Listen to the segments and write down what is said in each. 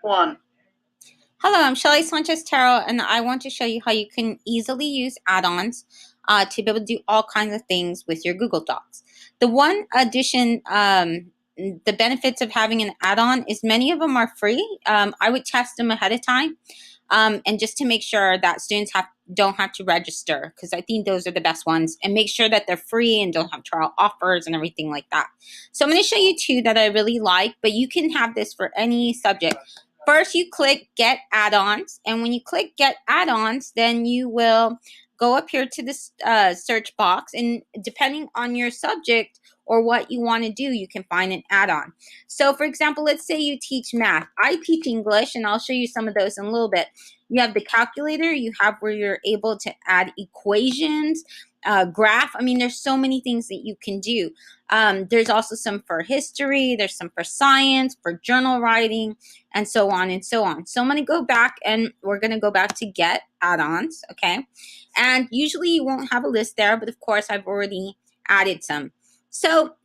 One. Hello, I'm Shelly Sanchez Tarot, and I want to show you how you can easily use add-ons to be able to do all kinds of things with your Google Docs. The one addition, the benefits of having an add-on is many of them are free. I would test them ahead of time, and just to make sure that students don't have to register, because I think those are the best ones, and make sure that they're free and don't have trial offers and everything like that. So I'm going to show you two that I really like, but you can have this for any subject. First, you click Get Add-ons, and when you click Get Add-ons, then you will go up here to this search box, and depending on your subject or what you want to do, you can find an add-on. So, for example, let's say you teach math. I teach English, and I'll show you some of those in a little bit. You have the calculator. You have where you're able to add equations, graph. I mean, there's so many things that you can do. There's also some for history. There's some for science, for journal writing, and so on and so on. So I'm going to go back, and we're going to go back to Get Add-ons, okay? And usually you won't have a list there, but of course I've already added some. So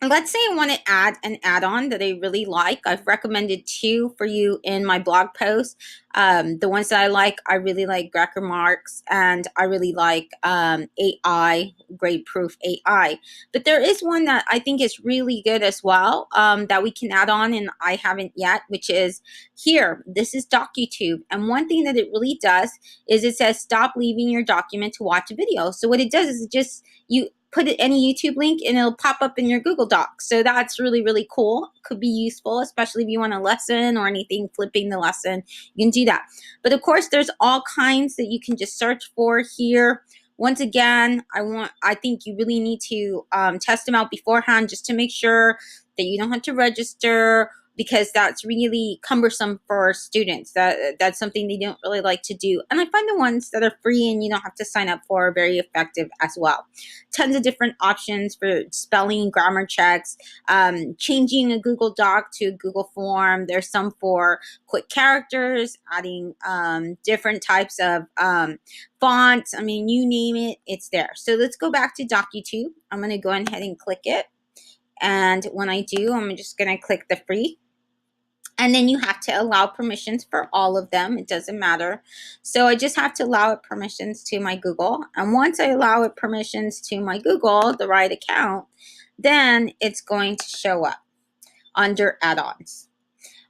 let's say I want to add an add-on that I really like. I've recommended two for you in my blog post. The ones that I really like Grammar Marks, and I really like AI, Grade Proof AI. But there is one that I think is really good as well, that we can add on, and I haven't yet, which is here. This is DocuTube. And one thing that it really does is it says stop leaving your document to watch a video. So what it does is it just, you put it any YouTube link and it'll pop up in your Google Docs. So that's really, really cool. Could be useful, especially if you want a lesson or anything, flipping the lesson, you can do that. But of course, there's all kinds that you can just search for here. Once again, I think you really need to test them out beforehand just to make sure that you don't have to register, because that's really cumbersome for students. That's something they don't really like to do. And I find the ones that are free and you don't have to sign up for are very effective as well. Tons of different options for spelling, grammar checks, changing a Google Doc to a Google form. There's some for quick characters, adding different types of fonts. I mean, you name it, it's there. So let's go back to DocuTube. I'm going to go ahead and click it. And when I do, I'm just going to click the free. And then you have to allow permissions for all of them. It doesn't matter. So I just have to allow it permissions to my Google. And once I allow it permissions to my Google, the right account, then it's going to show up under add-ons.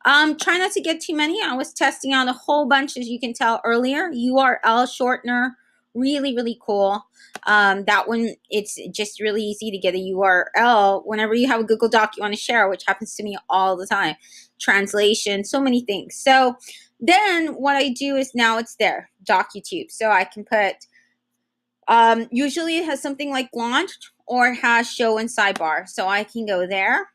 Try not to get too many. I was testing out a whole bunch, as you can tell earlier. URL shortener, really, really cool. That one, it's just really easy to get a URL whenever you have a Google Doc you want to share, which happens to me all the time. Translation, so many things. So then what I do is now it's there, DocuTube. So I can put, usually it has something like launched or has show and sidebar. So I can go there.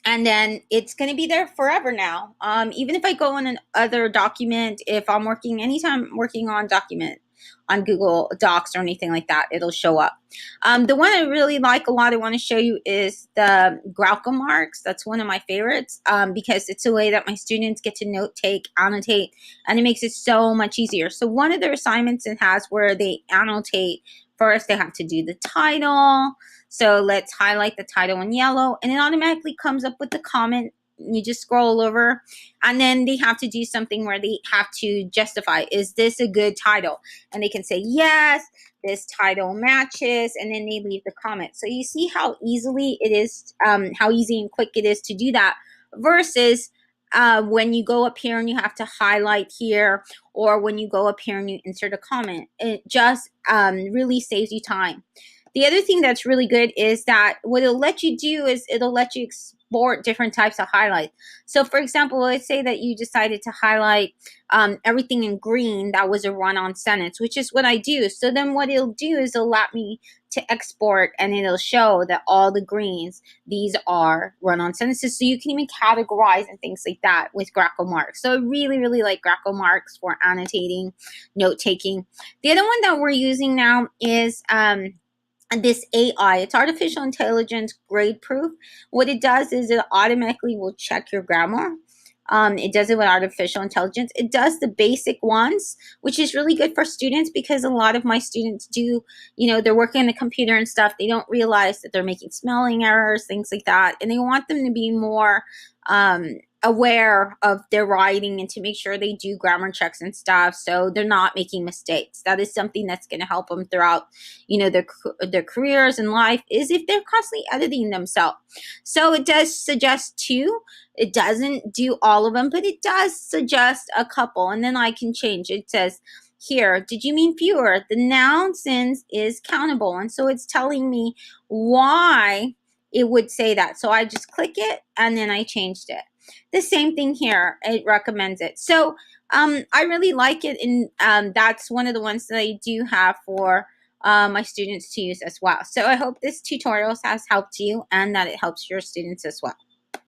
And then it's going to be there forever now. Even if I go in another document, if I'm working, anytime I'm working on document on Google Docs or anything like that, it'll show up. The one I really like a lot I want to show you is the Grammar Marks. That's one of my favorites, because it's a way that my students get to note take, annotate, and it makes it so much easier. So one of their assignments it has where they annotate. First, they have to do the title. So let's highlight the title in yellow, and it automatically comes up with the comment. You just scroll over, and then they have to do something where they have to justify, is this a good title? And they can say, yes, this title matches, and then they leave the comment. So you see how easily it is, how easy and quick it is to do that, versus when you go up here and you have to highlight here, or when you go up here and you insert a comment. It just really saves you time. The other thing that's really good is that what it'll let you do is it'll let you export different types of highlights. So for example, let's say that you decided to highlight everything in green that was a run-on sentence, which is what I do. So then what it'll do is it'll allow me to export, and it'll show that all the greens, these are run-on sentences. So you can even categorize and things like that with Grammar Marks. So I really, really like Grammar Marks for annotating, note-taking. The other one that we're using now is this AI. It's artificial intelligence grade proof. What it does is it automatically will check your grammar. It does it with artificial intelligence. It does the basic ones, which is really good for students, because a lot of my students do, they're working on the computer and stuff. They don't realize that they're making spelling errors, things like that. And they want them to be more aware of their writing and to make sure they do grammar checks and stuff so they're not making mistakes. That is something that's going to help them throughout, you know, their careers and life, is if they're constantly editing themselves. So it does suggest two. It doesn't do all of them, but it does suggest a couple, and then I can change. It says here, did you mean fewer? The noun since is countable, and so it's telling me why it would say that. So I just click it and then I changed it. The same thing here, it recommends it. So I really like it, and that's one of the ones that I do have for my students to use as well. So I hope this tutorial has helped you and that it helps your students as well.